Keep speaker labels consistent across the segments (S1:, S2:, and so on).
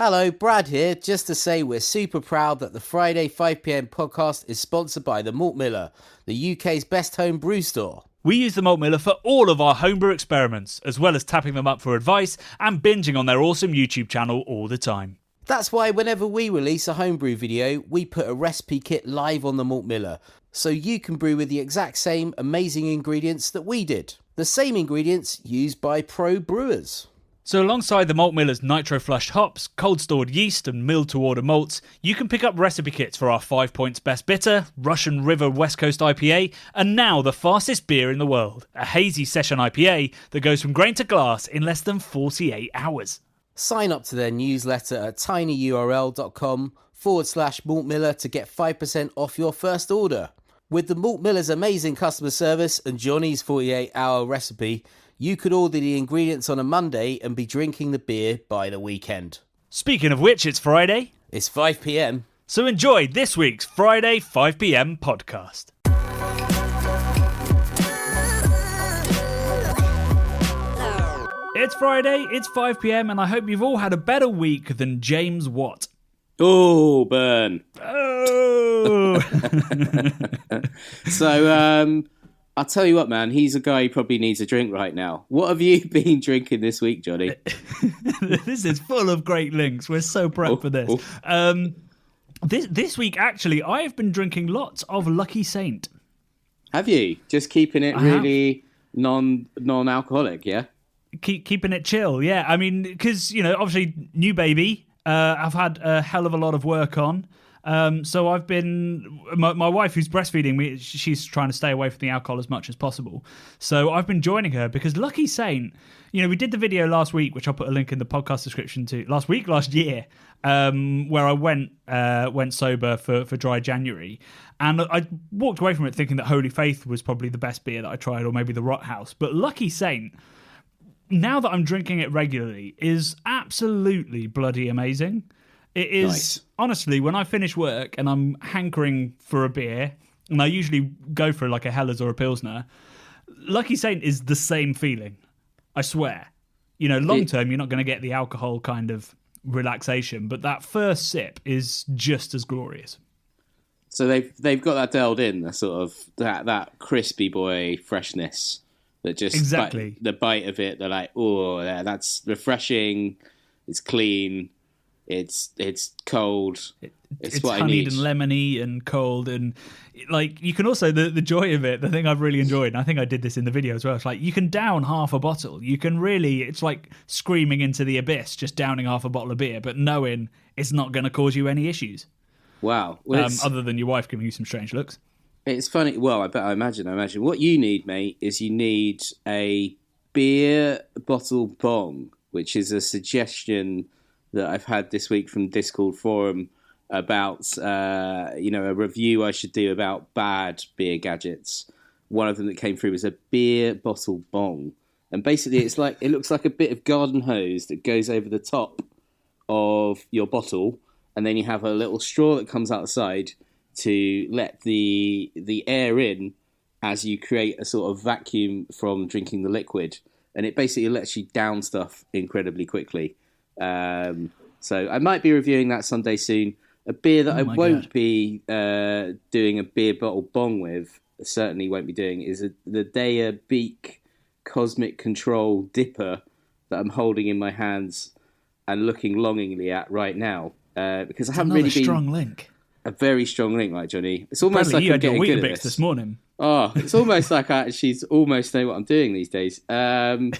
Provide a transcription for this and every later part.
S1: Hello, Brad here, just to say we're super proud that the Friday 5pm podcast is sponsored by the Malt Miller, the UK's best home brew store.
S2: We use the Malt Miller for all of our homebrew experiments, as well as tapping them up for advice and binging on their awesome YouTube channel all the time.
S1: That's why whenever we release a homebrew video, we put a recipe kit live on the Malt Miller, so you can brew with the exact same amazing ingredients that we did. The same ingredients used by pro brewers.
S2: So alongside the Malt Miller's nitro-flushed hops, cold-stored yeast and milled-to-order malts, you can pick up recipe kits for our 5 Points Best Bitter, Russian River West Coast IPA, and now the fastest beer in the world, a hazy session IPA that goes from grain to glass in less than 48 hours.
S1: Sign up to their newsletter at tinyurl.com/Malt Miller to get 5% off your first order. With the Malt Miller's amazing customer service and Johnny's 48-hour recipe, you could order the ingredients on a Monday and be drinking the beer by the weekend.
S2: Speaking of which, it's Friday.
S1: It's 5pm.
S2: So enjoy this week's Friday 5pm podcast. It's Friday, it's 5pm, and I hope you've all had a better week than James Watt.
S3: Oh, burn.
S2: Oh!
S3: So, I'll tell you what, man, he's a guy who probably needs a drink right now. What have you been drinking this week, Johnny?
S2: This is full of great links. We're so prepped for this. This week, actually, I have been drinking lots of Lucky Saint.
S3: Have you? Just keeping it really non-alcoholic, yeah?
S2: Keeping it chill, yeah. I mean, because, obviously, new baby. I've had a hell of a lot of work on. So I've been... My wife, who's breastfeeding me, she's trying to stay away from the alcohol as much as possible. So I've been joining her because Lucky Saint... we did the video last week, which I'll put a link in the podcast description to. Last year, where I went sober for dry January. And I walked away from it thinking that Holy Faith was probably the best beer that I tried, or maybe the Rot House. But Lucky Saint... now that I'm drinking it regularly, is absolutely bloody amazing. It is, nice. Honestly, when I finish work and I'm hankering for a beer, and I usually go for like a Hellas or a Pilsner, Lucky Saint is the same feeling. I swear. Long term, you're not going to get the alcohol kind of relaxation, but that first sip is just as glorious.
S3: So they've got that dialed in, the sort of that crispy boy freshness. That just
S2: exactly
S3: the bite of it, they're like, oh, yeah, that's refreshing. It's clean. It's cold.
S2: It's
S3: what
S2: honeyed
S3: I need.
S2: And lemony and cold, and like you can also the joy of it. The thing I've really enjoyed, and I think I did this in the video as well. It's like you can down half a bottle. You can really, it's like screaming into the abyss, just downing half a bottle of beer, but knowing it's not going to cause you any issues.
S3: Wow. Well,
S2: other than your wife giving you some strange looks.
S3: It's funny. Well, I imagine. What you need, mate, is you need a beer bottle bong, which is a suggestion that I've had this week from Discord forum about, a review I should do about bad beer gadgets. One of them that came through was a beer bottle bong. And basically it looks like a bit of garden hose that goes over the top of your bottle. And then you have a little straw that comes out the side to let the air in as you create a sort of vacuum from drinking the liquid. And it basically lets you down stuff incredibly quickly. So I might be reviewing that someday soon. A beer that I won't be doing a beer bottle bong with, certainly won't be doing, is the Daya Beak Cosmic Control Dipper that I'm holding in my hands and looking longingly at right now. Because I haven't really been...
S2: strong link.
S3: A very strong link, right, Johnny? It's almost
S2: Bradley,
S3: like I'm
S2: you had your
S3: getting good at
S2: Weetabix this morning.
S3: Oh, it's almost like I actually almost know what I'm doing these days. It's an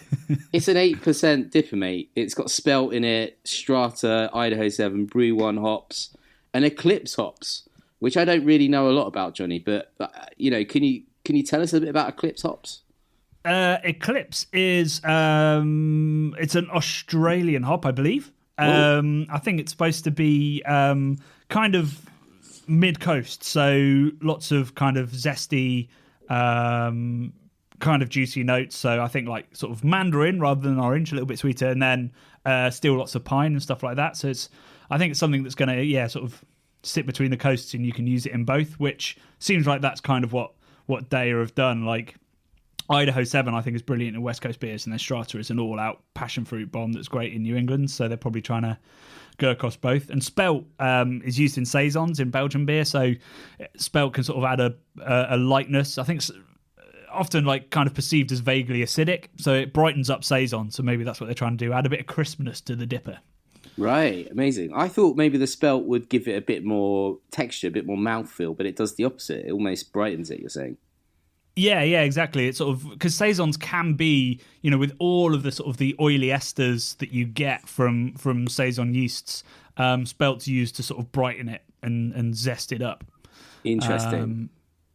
S3: 8% dipper, mate. It's got spelt in it, Strata, Idaho 7, Brew 1 hops, and Eclipse hops, which I don't really know a lot about, Johnny. But can you tell us a bit about Eclipse hops?
S2: Eclipse is it's an Australian hop, I believe. I think it's supposed to be kind of mid-coast, so lots of kind of zesty, kind of juicy notes. So I think like sort of mandarin rather than orange, a little bit sweeter, and then still lots of pine and stuff like that. So I think it's something that's going to sort of sit between the coasts, and you can use it in both, which seems like that's kind of what Daya have done. Like Idaho 7, I think, is brilliant in West Coast beers, and then Strata is an all-out passion fruit bomb that's great in New England, so they're probably trying to go across both. And Spelt is used in Saisons in Belgian beer, so Spelt can sort of add a lightness. I think it's often like kind of perceived as vaguely acidic, so it brightens up Saison, so maybe that's what they're trying to do, add a bit of crispness to the dipper.
S3: Right, amazing. I thought maybe the Spelt would give it a bit more texture, a bit more mouthfeel, but it does the opposite. It almost brightens it, you're saying.
S2: Yeah, exactly. It's sort of because Saisons can be, with all of the sort of the oily esters that you get from Saison yeasts, Spelt's used to sort of brighten it and zest it up.
S3: Interesting.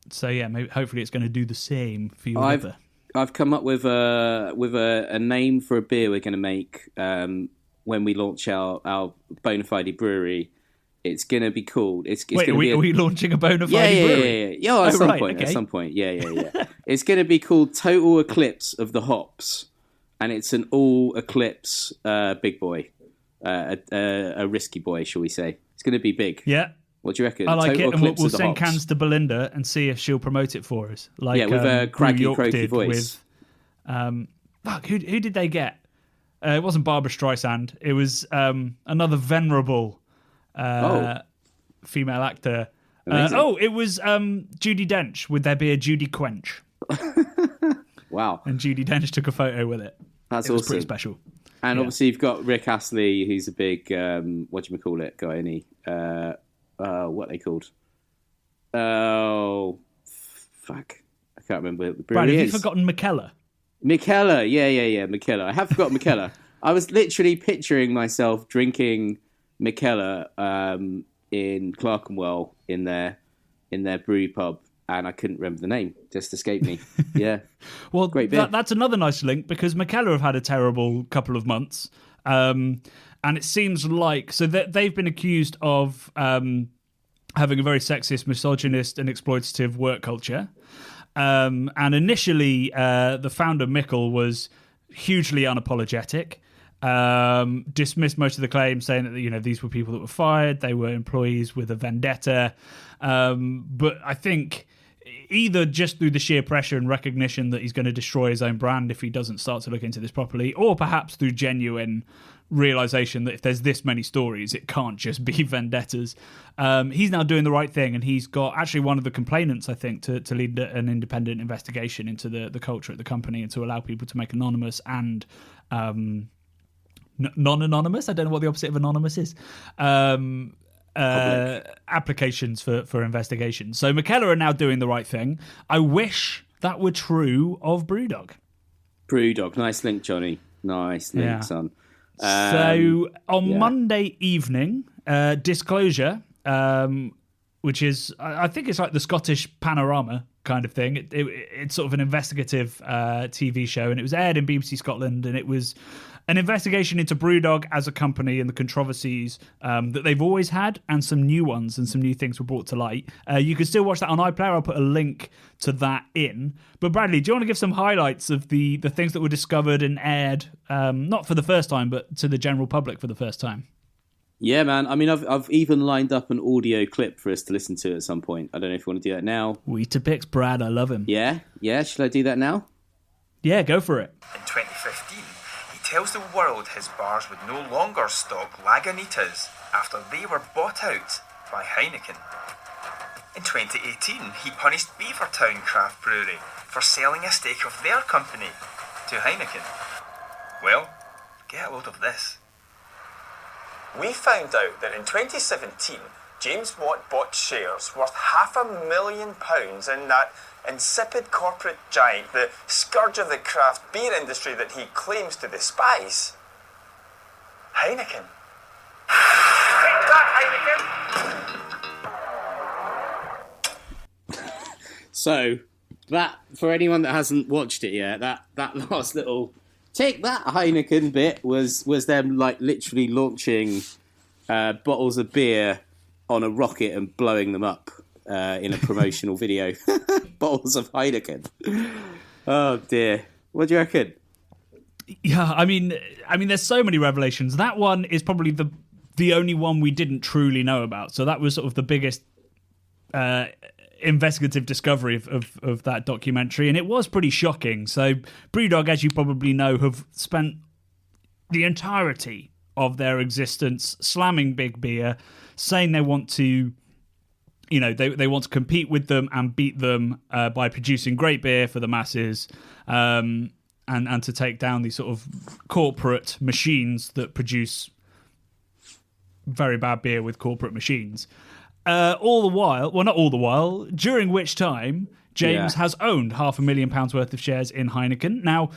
S2: So yeah, maybe hopefully it's going to do the same for your liver.
S3: I've come up with a name for a beer we're going to make when we launch our bona fide brewery. It's going to be called... Wait,
S2: are we launching a bona fide brewery?
S3: Yeah, at some point. Yeah. It's going to be called Total Eclipse of the Hops, and it's an all Eclipse big boy. A risky boy, shall we say. It's going to be big.
S2: Yeah.
S3: What do you reckon?
S2: I like
S3: Total
S2: it, and we'll
S3: of the
S2: send
S3: Hops.
S2: cans to Belinda and see if she'll promote it for us. Like,
S3: with a craggy,
S2: York
S3: croaky
S2: did
S3: voice.
S2: With, who did they get? It wasn't Barbara Streisand. It was another venerable... female actor. It was Judi Dench with their beer Judi Quench.
S3: Wow.
S2: And Judi Dench took a photo with it.
S3: That's
S2: it was
S3: awesome.
S2: pretty special.
S3: And obviously you've got Rick Astley, who's a big, whatchamacallit guy, isn't he? What are they called? Oh, fuck. I can't remember what the brewery
S2: Brad, have
S3: is.
S2: you forgotten McKellar?
S3: McKellar, yeah, McKellar. I have forgotten McKellar. I was literally picturing myself drinking McKellar in Clerkenwell in their brewery pub, and I couldn't remember the name. Just escaped me. Yeah.
S2: Well,
S3: great beer.
S2: That's another nice link because McKellar have had a terrible couple of months, and it seems like they've been accused of having a very sexist, misogynist, and exploitative work culture. And initially, the founder Mikkel was hugely unapologetic. Dismissed most of the claims, saying that these were people that were fired, they were employees with a vendetta. But I think either just through the sheer pressure and recognition that he's going to destroy his own brand if he doesn't start to look into this properly, or perhaps through genuine realization that if there's this many stories, it can't just be vendettas. He's now doing the right thing, and he's got actually one of the complainants, I think, to lead an independent investigation into the culture at the company and to allow people to make anonymous and non-anonymous, I don't know what the opposite of anonymous is, applications for investigation. So McKellar are now doing the right thing. I wish that were true of BrewDog.
S3: BrewDog, nice link, Johnny. Nice link, son.
S2: So on Monday evening, Disclosure, which is, I think it's like the Scottish Panorama kind of thing. It's sort of an investigative TV show, and it was aired in BBC Scotland, and it was an investigation into BrewDog as a company and the controversies that they've always had, and some new ones, and some new things were brought to light. You can still watch that on iPlayer. I'll put a link to that in. But Bradley, do you want to give some highlights of the things that were discovered and aired, not for the first time, but to the general public for the first time?
S3: Yeah, man. I mean, I've even lined up an audio clip for us to listen to at some point. I don't know if you want to do that now.
S2: Weetabix, Brad, I love him.
S3: Yeah? Should I do that now?
S2: Yeah, go for it.
S4: In 2015, he tells the world his bars would no longer stock Lagunitas after they were bought out by Heineken. In 2018, he punished Beavertown Craft Brewery for selling a stake of their company to Heineken. Well, get a load of this. We found out that in 2017, James Watt bought shares worth £500,000 in that insipid corporate giant, the scourge of the craft beer industry that he claims to despise. Heineken. Take that, Heineken!
S3: So, that, for anyone that hasn't watched it yet, that last little take that Heineken bit was them like literally launching bottles of beer on a rocket and blowing them up in a promotional video. Bottles of Heineken. Oh dear. What do you reckon?
S2: Yeah, I mean, there's so many revelations. That one is probably the only one we didn't truly know about. So that was sort of the biggest investigative discovery of that documentary, and it was pretty shocking. So BrewDog, as you probably know, have spent the entirety of their existence slamming big beer, saying they want to, they want to compete with them and beat them by producing great beer for the masses, and to take down these sort of corporate machines that produce very bad beer with corporate machines. All the while, well, not all the while, during which time James has owned £500,000 worth of shares in Heineken. Now,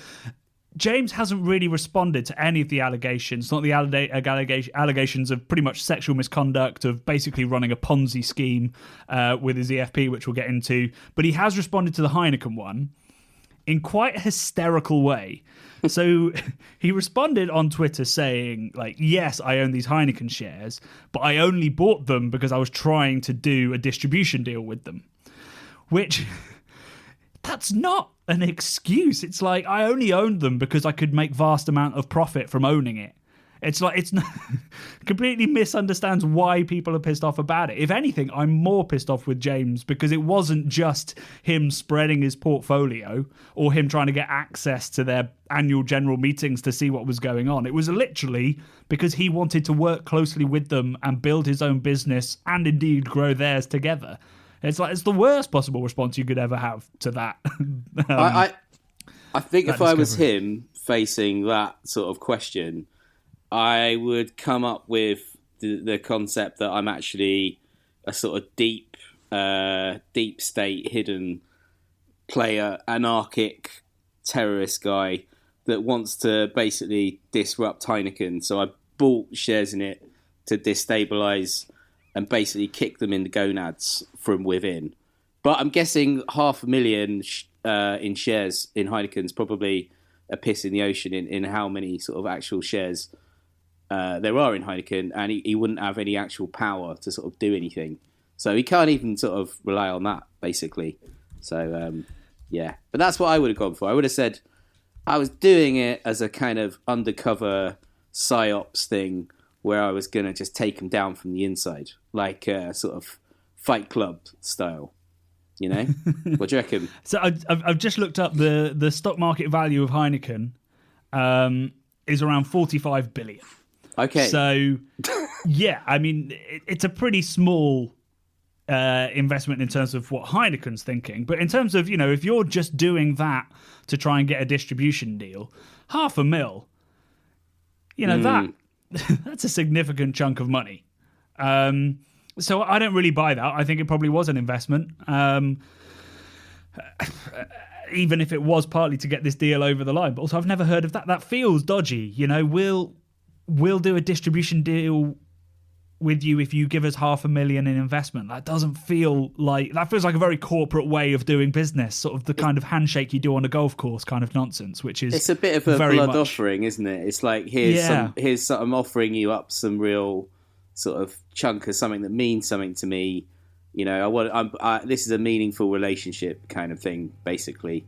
S2: James hasn't really responded to any of the allegations, not the allegations of pretty much sexual misconduct, of basically running a Ponzi scheme with his EFP, which we'll get into, but he has responded to the Heineken one in quite a hysterical way. So he responded on Twitter saying, like, yes, I own these Heineken shares, but I only bought them because I was trying to do a distribution deal with them. Which, that's not an excuse. It's like, I only owned them because I could make vast amount of profit from owning it. It's like, it's not, completely misunderstands why people are pissed off about it. If anything, I'm more pissed off with James because it wasn't just him spreading his portfolio or him trying to get access to their annual general meetings to see what was going on. It was literally because he wanted to work closely with them and build his own business and indeed grow theirs together. It's like, it's the worst possible response you could ever have to that.
S3: I think if
S2: discovery.
S3: I was him facing that sort of question, I would come up with the concept that I'm actually a sort of deep state, hidden player, anarchic terrorist guy that wants to basically disrupt Heineken. So I bought shares in it to destabilise and basically kick them in the gonads from within. But I'm guessing 500,000 in shares in Heineken is probably a piss in the ocean in how many sort of actual shares there are in Heineken, and he wouldn't have any actual power to sort of do anything. So he can't even sort of rely on that, basically. So, But that's what I would have gone for. I would have said I was doing it as a kind of undercover psyops thing where I was going to just take him down from the inside, like sort of Fight Club style. You know? What do you reckon?
S2: So I've just looked up the stock market value of Heineken is around 45 billion.
S3: Okay.
S2: So, yeah, I mean, it's a pretty small investment in terms of what Heineken's thinking. But in terms of, if you're just doing that to try and get a distribution deal, $500,000, that's a significant chunk of money. So I don't really buy that. I think it probably was an investment. Even if it was partly to get this deal over the line. But also, I've never heard of that. That feels dodgy. We'll do a distribution deal with you if you give us $500,000 in investment. That doesn't feel like... That feels like a very corporate way of doing business, sort of the kind of handshake you do on a golf course kind of nonsense, which is...
S3: It's a bit of a blood offering, isn't it? It's like, I'm offering you up some real sort of chunk of something that means something to me. This is a meaningful relationship kind of thing, basically.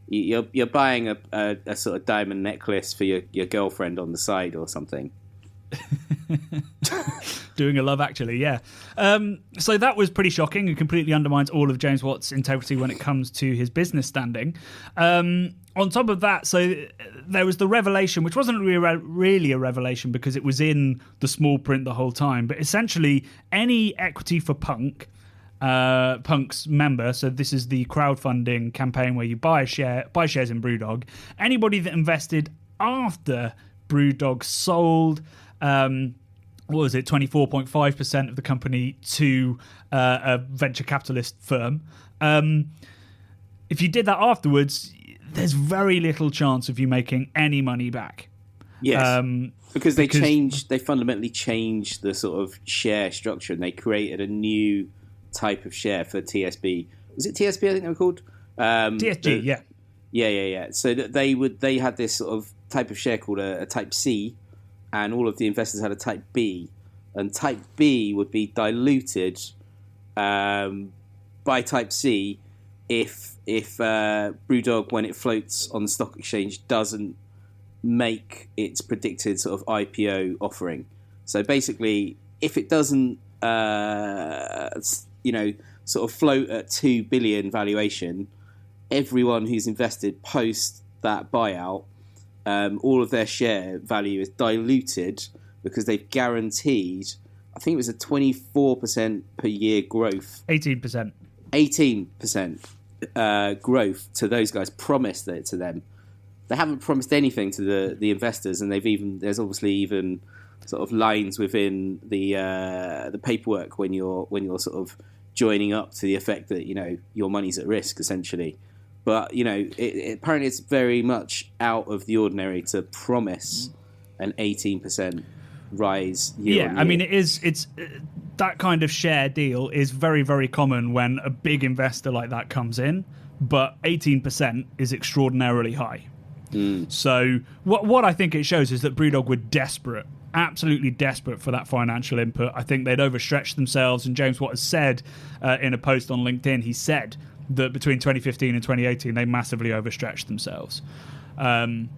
S3: You're buying a sort of diamond necklace for your girlfriend on the side or something.
S2: Doing a Love Actually, yeah. So that was pretty shocking and completely undermines all of James Watt's integrity when it comes to his business standing. On top of that, so there was the revelation, which wasn't really a revelation because it was in the small print the whole time, but essentially any equity for Punk's member, so this is the crowdfunding campaign where you buy shares in BrewDog. Anybody that invested after BrewDog sold 24.5% of the company to a venture capitalist firm. If you did that afterwards, there's very little chance of you making any money back.
S3: Yes, because they fundamentally changed the sort of share structure, and they created a new type of share for TSB. Was it TSB? I think they were called
S2: TSG.
S3: Yeah. So that they had this sort of type of share called a Type C, and all of the investors had a Type B, and Type B would be diluted by Type C if BrewDog, when it floats on the stock exchange, doesn't make its predicted sort of IPO offering. So basically, if it doesn't sort of float at 2 billion valuation, everyone who's invested post that buyout, all of their share value is diluted because they've guaranteed, I think it was a 24% per year growth.
S2: 18%.
S3: 18% growth to those guys, promised it to them. They haven't promised anything to the investors, and there's obviously even sort of lines within the paperwork when you're sort of joining up to the effect that, you know, your money's at risk essentially. But, you know, apparently it's very much out of the ordinary to promise an 18% rise year on year.
S2: I mean, it's that kind of share deal is very, very common when a big investor like that comes in, but 18% is extraordinarily high. So what I think it shows is that BrewDog were desperate, absolutely desperate for that financial input. I think they'd overstretched themselves, and James Watt has said in a post on LinkedIn, he said that between 2015 and 2018 they massively overstretched themselves in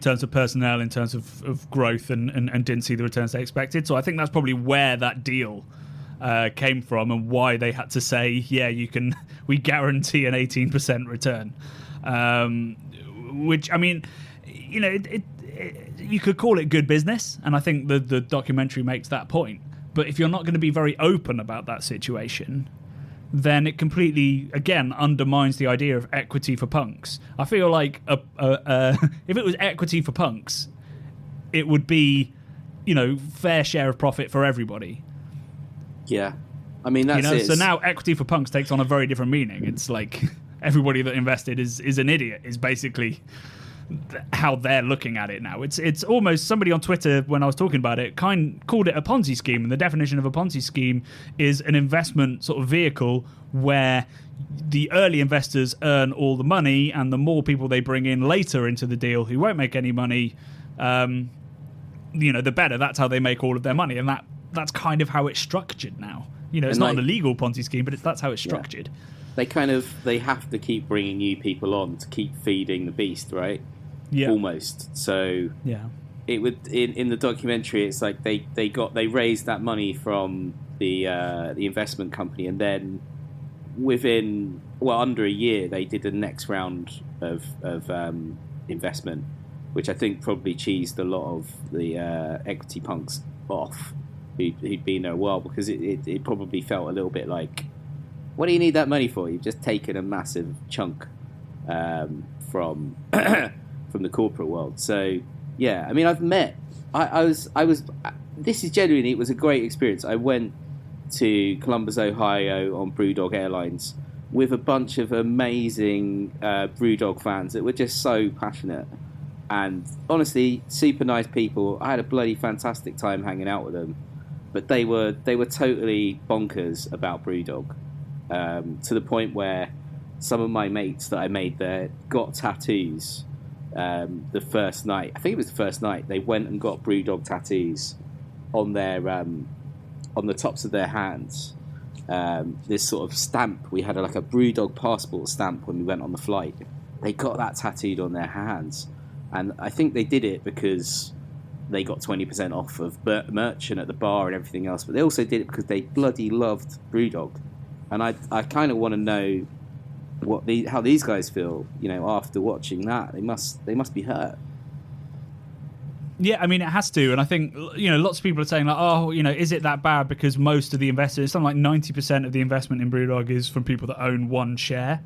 S2: terms of personnel, in terms of growth, and didn't see the returns they expected. So I think that's probably where that deal came from, and why they had to say, yeah, we guarantee an 18% return. Which, I mean, you know, you could call it good business, and I think the documentary makes that point. But if you're not going to be very open about that situation, then it completely, again, undermines the idea of equity for punks. I feel like if it was equity for punks, it would be, you know, fair share of profit for everybody.
S3: Yeah. I mean, that's it.
S2: So now equity for punks takes on a very different meaning. It's like everybody that invested is an idiot, is basically how they're looking at it now. It's almost, somebody on Twitter, when I was talking about it, called it a Ponzi scheme, and the definition of a Ponzi scheme is an investment sort of vehicle where the early investors earn all the money, and the more people they bring in later into the deal who won't make any money, you know, the better. That's how they make all of their money, and that's kind of how it's structured now. You know, it's not an illegal Ponzi scheme, but that's how it's structured.
S3: Yeah. They have to keep bringing new people on to keep feeding the beast, right?
S2: Yeah.
S3: Almost. So
S2: yeah,
S3: it would in the documentary. It's like they raised that money from the investment company, and then within under a year they did the next round of investment, which I think probably cheesed a lot of the equity punks off who'd been there a while, because it probably felt a little bit like, what do you need that money for? You've just taken a massive chunk from the corporate world. So yeah, I mean, this is genuinely, it was a great experience. I went to Columbus, Ohio on BrewDog Airlines with a bunch of amazing BrewDog fans that were just so passionate and honestly super nice people. I had a bloody fantastic time hanging out with them, but they were totally bonkers about BrewDog, to the point where some of my mates that I made there got tattoos. The first night, I think it was the first night, they went and got BrewDog tattoos on their on the tops of their hands. This sort of stamp, we had like a BrewDog passport stamp when we went on the flight. They got that tattooed on their hands, and I think they did it because they got 20% off of merch and at the bar and everything else, but they also did it because they bloody loved BrewDog. And I kind of want to know how these guys feel, you know, after watching that. They must be hurt.
S2: Yeah, I mean, it has to. And I think, you know, lots of people are saying, like, oh, you know, is it that bad because most of the investors, something like 90% of the investment in BrewDog is from people that own one share.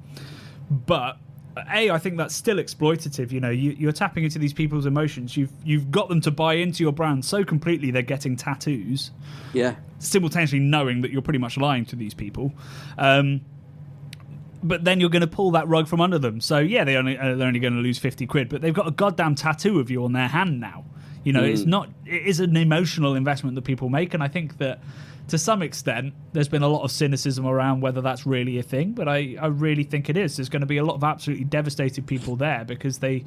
S2: But I think that's still exploitative. You know, you're tapping into these people's emotions. You've got them to buy into your brand so completely they're getting tattoos.
S3: Yeah.
S2: Simultaneously knowing that you're pretty much lying to these people. But then you're going to pull that rug from under them. So yeah, they're only going to lose 50 quid, but they've got a goddamn tattoo of you on their hand now. You know, it is an emotional investment that people make, and I think that to some extent there's been a lot of cynicism around whether that's really a thing, but I really think it is. There's going to be a lot of absolutely devastated people there because they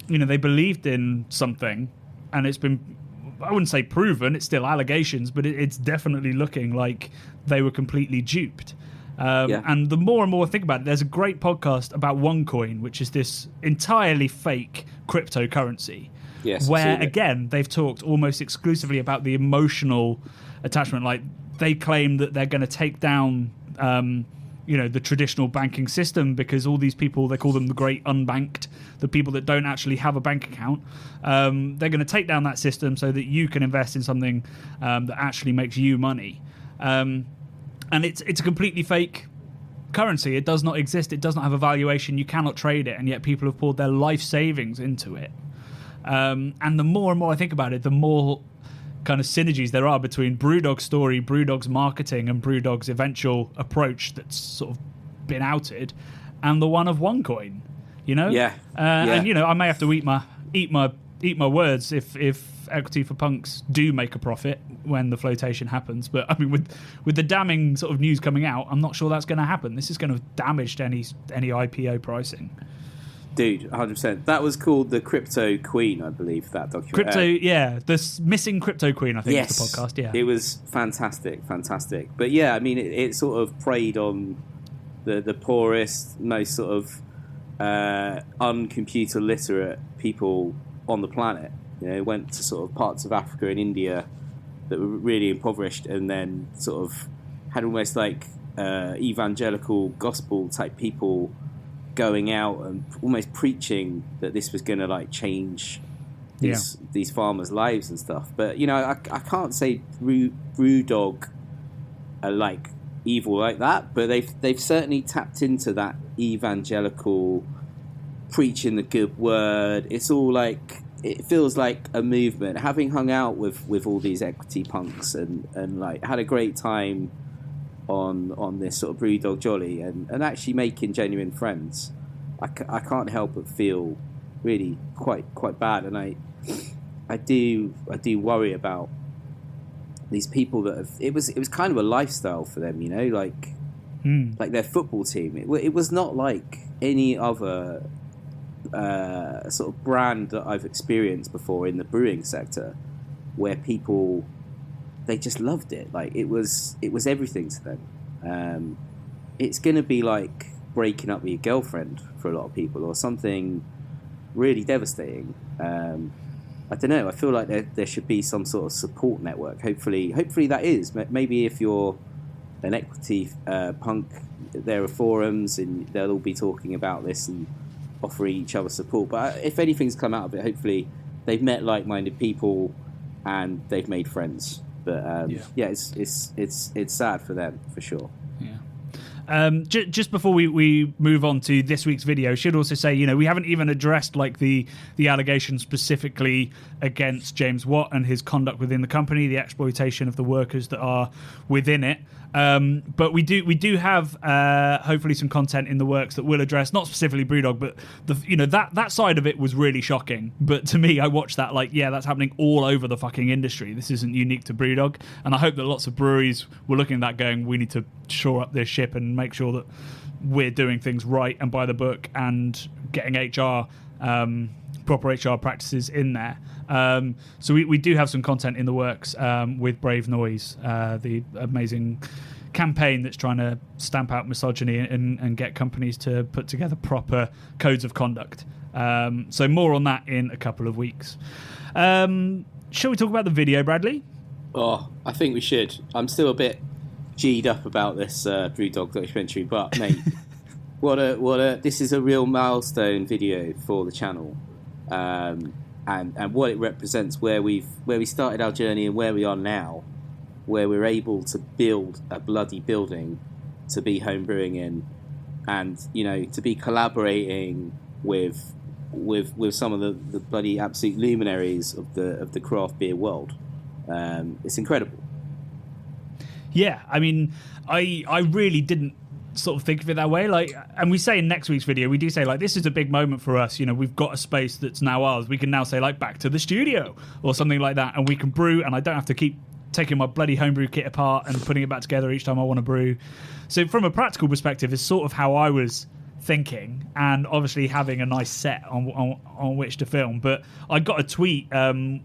S2: believed in something, and it's been, I wouldn't say proven, it's still allegations, but it's definitely looking like they were completely duped. And the more and more I think about it, there's a great podcast about OneCoin, which is this entirely fake cryptocurrency.
S3: Yes,
S2: where, again, they've talked almost exclusively about the emotional attachment. Like, they claim that they're going to take down the traditional banking system, because all these people, they call them the great unbanked, the people that don't actually have a bank account. They're going to take down that system so that you can invest in something that actually makes you money. And it's a completely fake currency. It does not exist. It does not have a valuation. You cannot trade it, and yet people have poured their life savings into it. And the more and more I think about it, the more kind of synergies there are between BrewDog's story, BrewDog's marketing, and BrewDog's eventual approach that's sort of been outed, and the one of OneCoin.
S3: Yeah.
S2: And I may have to eat my words if Equity for Punks do make a profit when the flotation happens. But I mean, with the damning sort of news coming out, I'm not sure that's going to happen. This is going to have damaged any IPO pricing.
S3: Dude, 100%. That was called The Crypto Queen, I believe, that documentary.
S2: The Missing Crypto Queen, I think,
S3: yes,
S2: was the podcast, yeah.
S3: It was fantastic. But yeah, I mean, it sort of preyed on the poorest, most sort of uncomputer literate people on the planet. It went to sort of parts of Africa and India that were really impoverished, and then sort of had almost like evangelical gospel type people going out and almost preaching that this was going to like change these farmers' lives and stuff. But I can't say BrewDog are like evil like that, but they've certainly tapped into that evangelical preaching the good word. It's all like, it feels like a movement. Having hung out with all these equity punks and like had a great time on this sort of BrewDog jolly and actually making genuine friends, I can't help but feel really quite bad, and I do worry about these people that have, it was kind of a lifestyle for them, like their football team. It was not like any other sort of brand that I've experienced before in the brewing sector, where people, they just loved it. Like it was everything to them. It's going to be like breaking up with your girlfriend for a lot of people, or something really devastating. I don't know. I feel like there should be some sort of support network. Hopefully that is. Maybe if you're an equity punk, there are forums and they'll all be talking about this and offering each other support. But if anything's come out of it, hopefully they've met like-minded people and they've made friends. But it's sad for them, for sure.
S2: Just before we move on to this week's video, should also say, we haven't even addressed like the allegations specifically against James Watt and his conduct within the company, the exploitation of the workers that are within it. But we do have hopefully some content in the works that will address not specifically BrewDog, but that side of it was really shocking. But to me, I watched that like, that's happening all over the fucking industry. This isn't unique to BrewDog, and I hope that lots of breweries were looking at that going, we need to shore up this ship and make sure that we're doing things right and by the book and getting proper HR practices in there. So we do have some content in the works with Brave Noise, the amazing campaign that's trying to stamp out misogyny and get companies to put together proper codes of conduct. So more on that in a couple of weeks. Shall we talk about the video, Bradley?
S3: Oh, I think we should. I'm still a bit G'd up about this BrewDog documentary, but mate, this is a real milestone video for the channel. And what it represents, where we started our journey and where we are now, where we're able to build a bloody building to be homebrewing in, and to be collaborating with some of the bloody absolute luminaries of the craft beer world. It's incredible.
S2: Yeah, I mean, I really didn't sort of think of it that way, like, and we say in next week's video, we do say like, this is a big moment for us, we've got a space that's now ours. We can now say like, back to the studio or something like that, and we can brew, and I don't have to keep taking my bloody homebrew kit apart and putting it back together each time I want to brew. So from a practical perspective, it's sort of how I was thinking, and obviously having a nice set on which to film. But I got a tweet, I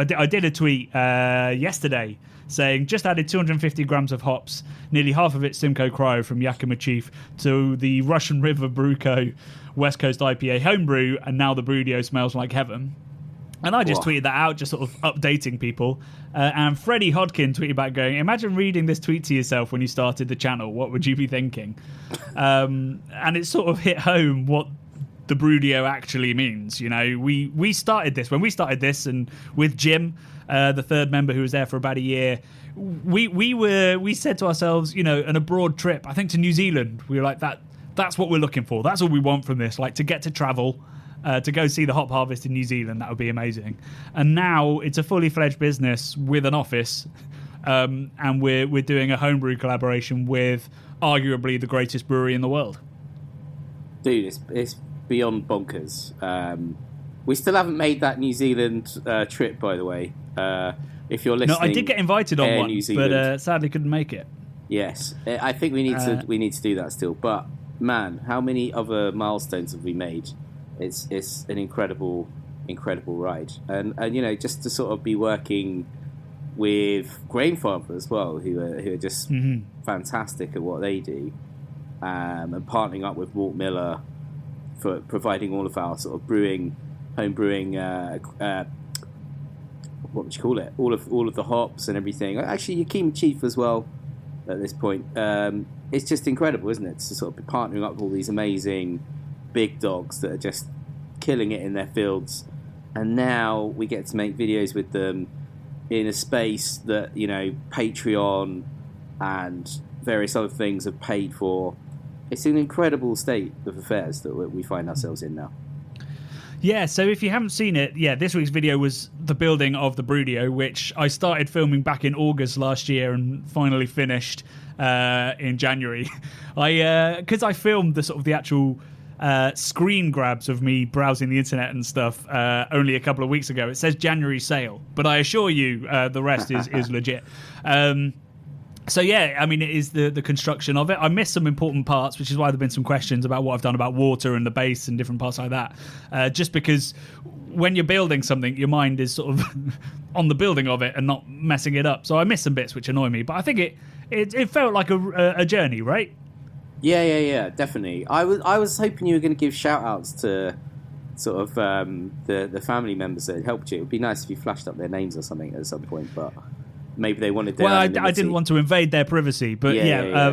S2: did a tweet yesterday saying, just added 250 grams of hops, nearly half of it Simcoe Cryo from Yakima Chief, to the Russian River Brew Co. West Coast IPA homebrew, and now the Brewdio smells like heaven. And I just
S3: Whoa.
S2: tweeted that out, just sort of updating people. And Freddie Hodkin tweeted back going, imagine reading this tweet to yourself when you started the channel. What would you be thinking? And it sort of hit home what the Brewdio actually means. You know, we started this. When we started this, and with Jim, the third member who was there for about a year, we said to ourselves, you know, an abroad trip, I think to New Zealand. We were like, that's what we're looking for. That's all we want from this. Like, to get to travel. To go see the hop harvest in New Zealand, that would be amazing. And now it's a fully fledged business with an office, and we're doing a homebrew collaboration with arguably the greatest brewery in the world.
S3: Dude, it's beyond bonkers. We still haven't made that New Zealand trip, by the way. If you're listening,
S2: No, I did get invited on one, but sadly couldn't make it.
S3: Yes, I think we need to do that still. But man, how many other milestones have we made? It's an incredible ride, and you know, just to sort of be working with Grainfather as well, who are just fantastic at what they do, and partnering up with Malt Miller for providing all of our sort of home brewing, what would you call it? All of the hops and everything. Actually, Yakim Chief as well. At this point, it's just incredible, isn't it? To sort of be partnering up with all these amazing big dogs that are just killing it in their fields, and now we get to make videos with them in a space that, you know, Patreon and various other things have paid for. It's an incredible state of affairs that we find ourselves in now.
S2: Yeah, so if you haven't seen it, this week's video was the building of the Brewdio, which I started filming back in August last year and finally finished in January. Because I filmed the actual screen grabs of me browsing the internet and stuff only a couple of weeks ago. It says January sale, but I assure you the rest is legit. So yeah, I mean, it is the construction of it. I missed some important parts, which is why there've been some questions about what I've done about water and the base and different parts like that. Just because when you're building something, your mind is sort of on the building of it and not messing it up. So I missed some bits which annoy me, but I think it felt like a journey, right?
S3: Yeah, definitely. I was hoping you were going to give shout-outs to sort of the family members that had helped you. It would be nice if you flashed up their names or something at some point, but maybe they wanted their anonymity.
S2: I didn't want to invade their privacy, but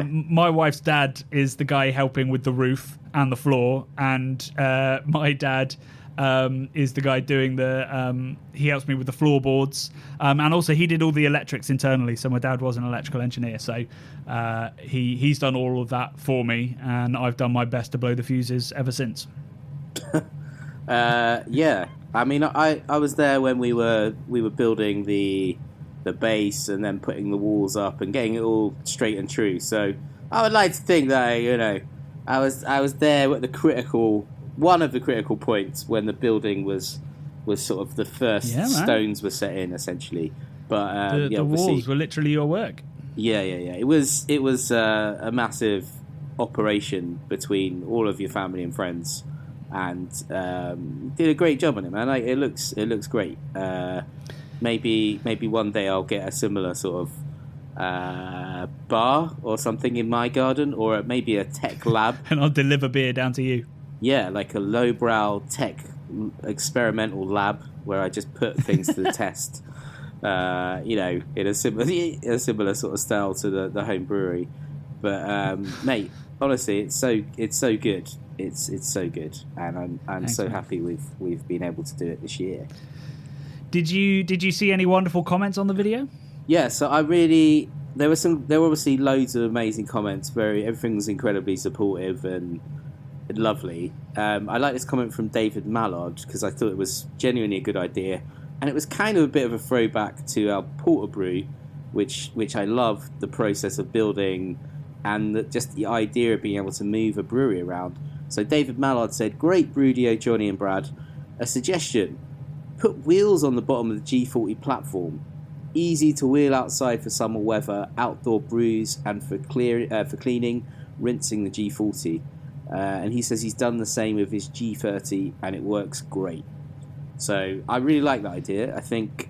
S2: my wife's dad is the guy helping with the roof and the floor, and my dad is the guy doing he helps me with the floorboards, and also he did all the electrics internally, so my dad was an electrical engineer, so he's done all of that for me, and I've done my best to blow the fuses ever since.
S3: Yeah, I mean, I was there when we were building the base and then putting the walls up and getting it all straight and true, so I would like to think that, you know, I was there at one of the critical points when the building was sort of the first stones were set in, essentially. But
S2: the walls were literally your work.
S3: Yeah. It was a massive operation between all of your family and friends, and did a great job on it, man. Like, it looks great. Maybe one day I'll get a similar sort of bar or something in my garden, or maybe a tech lab,
S2: and I'll deliver beer down to you.
S3: Yeah, like a lowbrow tech experimental lab where I just put things to the test. You know, in a similar sort of style to the home brewery. But mate, honestly, it's so good. It's so good, and I'm so happy we've been able to do it this year.
S2: Did you see any wonderful comments on the video?
S3: Yeah, so there were obviously loads of amazing comments. Everything was incredibly supportive and lovely. I like this comment from David Mallard because I thought it was genuinely a good idea, and it was kind of a bit of a throwback to our porter brew, which I love the process of building and just the idea of being able to move a brewery around. So David Mallard said, "Great Brewdio, Johnny and Brad. A suggestion: put wheels on the bottom of the G40 platform. Easy to wheel outside for summer weather, outdoor brews, and for cleaning, rinsing the G40." And he says he's done the same with his G30 and it works great. So I really like that idea. I think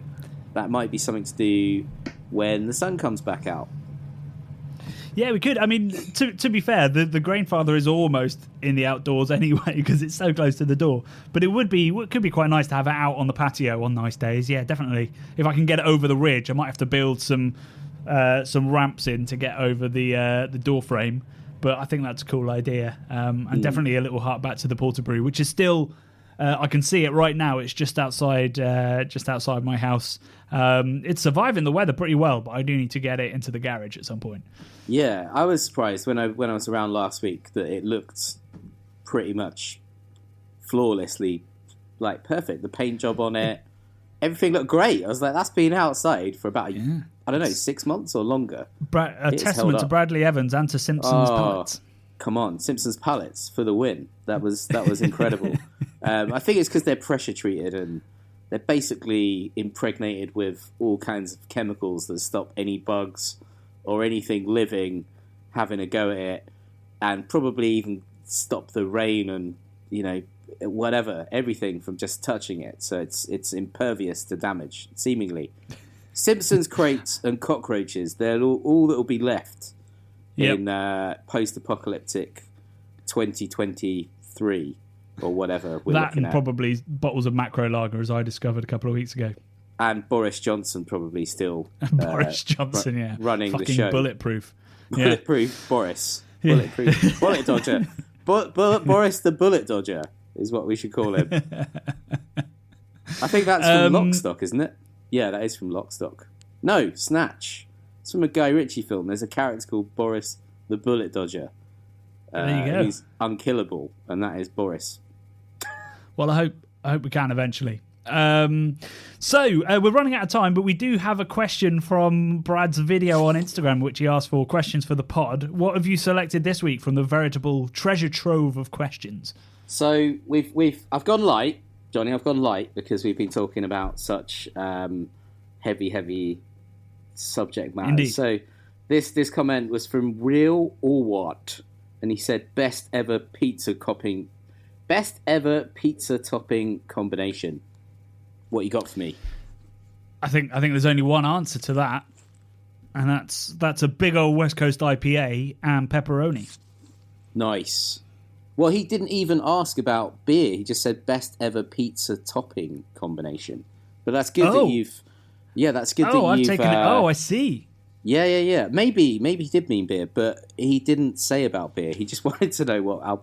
S3: that might be something to do when the sun comes back out.
S2: Yeah, we could. I mean, to be fair, the Grainfather is almost in the outdoors anyway because it's so close to the door. But it could be quite nice to have it out on the patio on nice days. Yeah, definitely. If I can get it over the ridge, I might have to build some ramps in to get over the door frame. But I think that's a cool idea. And definitely a little heart back to the Porterbrew, which is still. I can see it right now. It's just outside my house. It's surviving the weather pretty well, but I do need to get it into the garage at some point.
S3: Yeah, I was surprised when I was around last week that it looked pretty much flawlessly, like perfect. The paint job on it, everything looked great. I was like, that's been outside for about I don't know, 6 months or longer.
S2: A testament to Bradley Evans and to Simpson's pallets.
S3: Come on, Simpsons pallets for the win. That was incredible. I think it's because they're pressure treated and they're basically impregnated with all kinds of chemicals that stop any bugs or anything living having a go at it, and probably even stop the rain and whatever, everything from just touching it. So it's impervious to damage, seemingly. Simpsons crates and cockroaches, they're all that will be left in post-apocalyptic 2023 or whatever we're
S2: that
S3: looking
S2: and
S3: at.
S2: Probably bottles of macro lager, as I discovered a couple of weeks ago.
S3: And Boris Johnson probably still
S2: Boris Johnson,
S3: running
S2: fucking
S3: the show.
S2: Bulletproof.
S3: Bulletproof Boris. Bulletproof. Bullet Dodger. Boris the Bullet Dodger is what we should call him. I think that's from Lockstock, isn't it? Yeah, that is from Lockstock. No, Snatch. It's from a Guy Ritchie film. There's a character called Boris the Bullet Dodger.
S2: There you go.
S3: He's unkillable, and that is Boris.
S2: Well, I hope we can eventually. So we're running out of time, but we do have a question from Brad's video on Instagram, which he asked for questions for the pod. What have you selected this week from the veritable treasure trove of questions?
S3: So I've gone light, Johnny. I've gone light because we've been talking about such heavy subject matter.
S2: Indeed.
S3: So this comment was from Real or What, and he said best ever pizza topping combination. What you got for me?
S2: I think there's only one answer to that, and that's a big old West Coast IPA and pepperoni.
S3: Nice. Well, he didn't even ask about beer. He just said best ever pizza topping combination. But that's good that you've. Yeah, that's good that you've.
S2: I've taken it. I see.
S3: Yeah. Maybe he did mean beer, but he didn't say about beer. He just wanted to know what our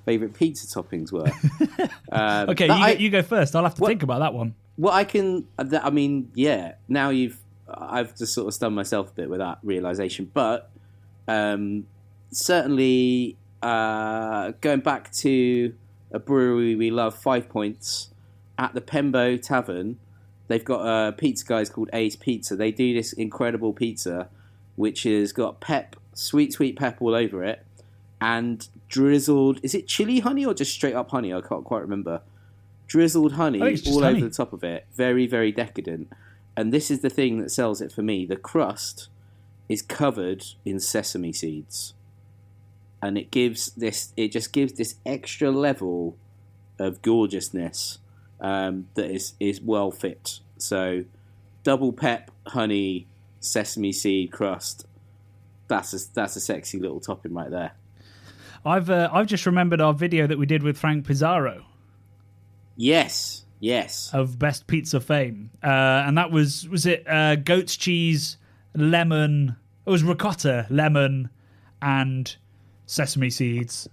S3: favourite pizza toppings were.
S2: Okay, you go first. I'll have to think about that one.
S3: Well, now I've just sort of stunned myself a bit with that realisation. But certainly going back to a brewery we love, 5 Points, at the Pembo Tavern, they've got pizza guys called Ace Pizza. They do this incredible pizza, which has got sweet pep all over it, and drizzled, is it chili honey or just straight up honey? I can't quite remember. Drizzled honey all over the top of it. Very, very decadent. And this is the thing that sells it for me. The crust is covered in sesame seeds. And it just gives this extra level of gorgeousness that is well fit. So double pep, honey, sesame seed crust. That's a sexy little topping right there.
S2: I've just remembered our video that we did with Frank Pizarro.
S3: Yes.
S2: Of Best Pizza fame. And that was it goat's cheese, lemon, it was ricotta, lemon, and sesame seeds.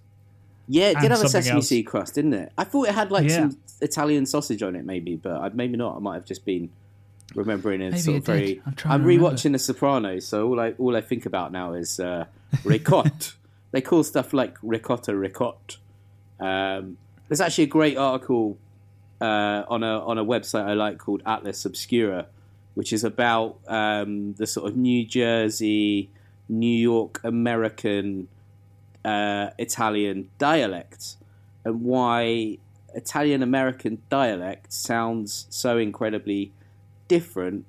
S3: Yeah, it did have a sesame
S2: else.
S3: seed crust, didn't it? I thought it had some Italian sausage on it maybe, but maybe not. I might have just been remembering it sort of very... I'm rewatching The Sopranos, so all I think about now is ricotta. They call stuff like ricotta. There's actually a great article on a website I like called Atlas Obscura, which is about the sort of New Jersey, New York American Italian dialect, and why Italian American dialect sounds so incredibly different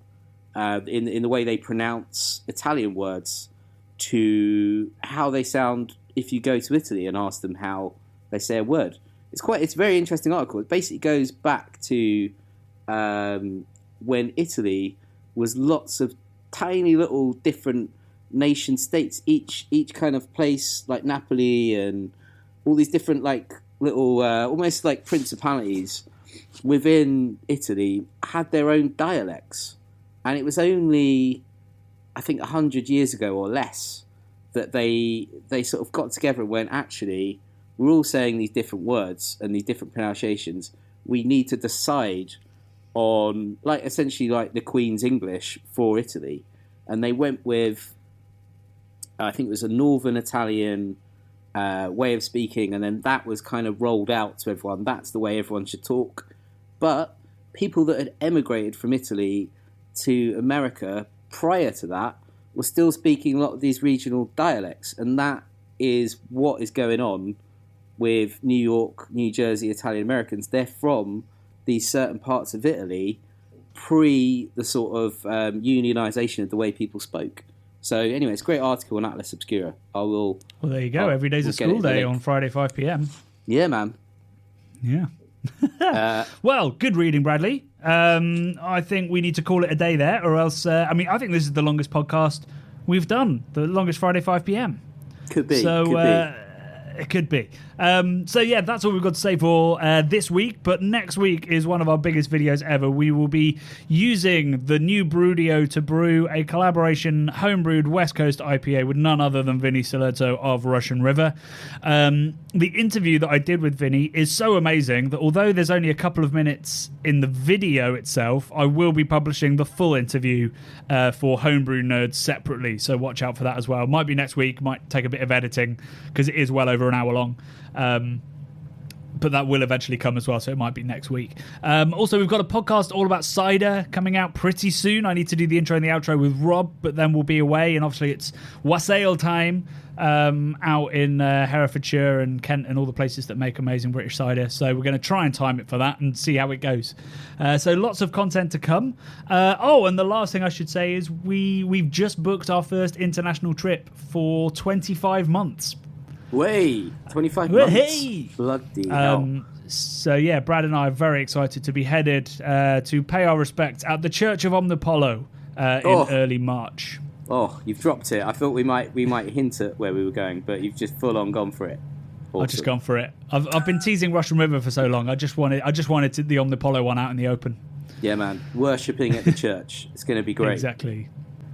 S3: in the way they pronounce Italian words to how they sound if you go to Italy and ask them how they say a word. It's a very interesting article. It basically goes back to when Italy was lots of tiny little different nation states, each kind of place, like Napoli and all these different like little almost like principalities within Italy had their own dialects, and it was only I think 100 years ago or less that they sort of got together and went, actually, we're all saying these different words and these different pronunciations. We need to decide on, like, essentially like the Queen's English for Italy. And they went with, I think it was a Northern Italian way of speaking, and then that was kind of rolled out to everyone. That's the way everyone should talk. But people that had emigrated from Italy to America prior to that were still speaking a lot of these regional dialects, and that is what is going on with New York, New Jersey Italian Americans. They're from these certain parts of Italy pre the sort of unionization of the way people spoke. So anyway, it's a great article on Atlas Obscura.
S2: Well, there you go. Every day's a school day on Friday 5 p.m.
S3: Yeah, man.
S2: Yeah. Well, good reading, Bradley. I think we need to call it a day there, or else, I think this is the longest podcast we've done, the longest Friday 5 p.m.
S3: Could be.
S2: It could be. So yeah, that's all we've got to say for this week. But next week is one of our biggest videos ever. We will be using the new BrewDog to brew a collaboration homebrewed West Coast IPA with none other than Vinny Salerto of Russian River. The interview that I did with Vinny is so amazing that although there's only a couple of minutes in the video itself, I will be publishing the full interview for Homebrew Nerds separately. So watch out for that as well. Might be next week, might take a bit of editing because it is well over an hour long. But that will eventually come as well, so it might be next week. Also, we've got a podcast all about cider coming out pretty soon. I need to do the intro and the outro with Rob, but then we'll be away, and obviously it's wassail time out in Herefordshire and Kent and all the places that make amazing British cider. So we're going to try and time it for that and see how it goes. So lots of content to come. And the last thing I should say is we've just booked our first international trip for 25 months.
S3: Way 25 months.
S2: Hey!
S3: Bloody hell.
S2: So yeah, Brad and I are very excited to be headed to pay our respects at the Church of Omnipollo in early March.
S3: Oh, you've dropped it. I thought we might hint at where we were going, but you've just full on gone for it. Awesome.
S2: I've just gone for it. I've been teasing Russian River for so long. I just wanted the Omnipollo one out in the open.
S3: Yeah, man. Worshipping at the church. It's going to be great.
S2: Exactly.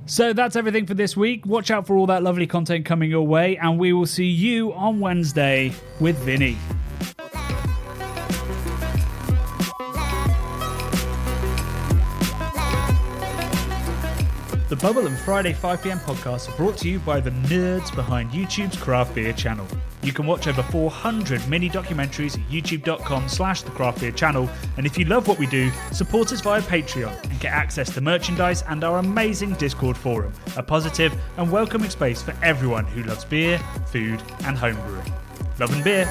S2: So that's everything for this week. Watch out for all that lovely content coming your way, and we will see you on Wednesday with Vinny. The Bubble and Friday 5pm podcasts are brought to you by the nerds behind YouTube's craft beer channel. You can watch over 400 mini documentaries at youtube.com/the craft beer channel. And if you love what we do, support us via Patreon and get access to merchandise and our amazing Discord forum, a positive and welcoming space for everyone who loves beer, food and homebrewing. Love and beer.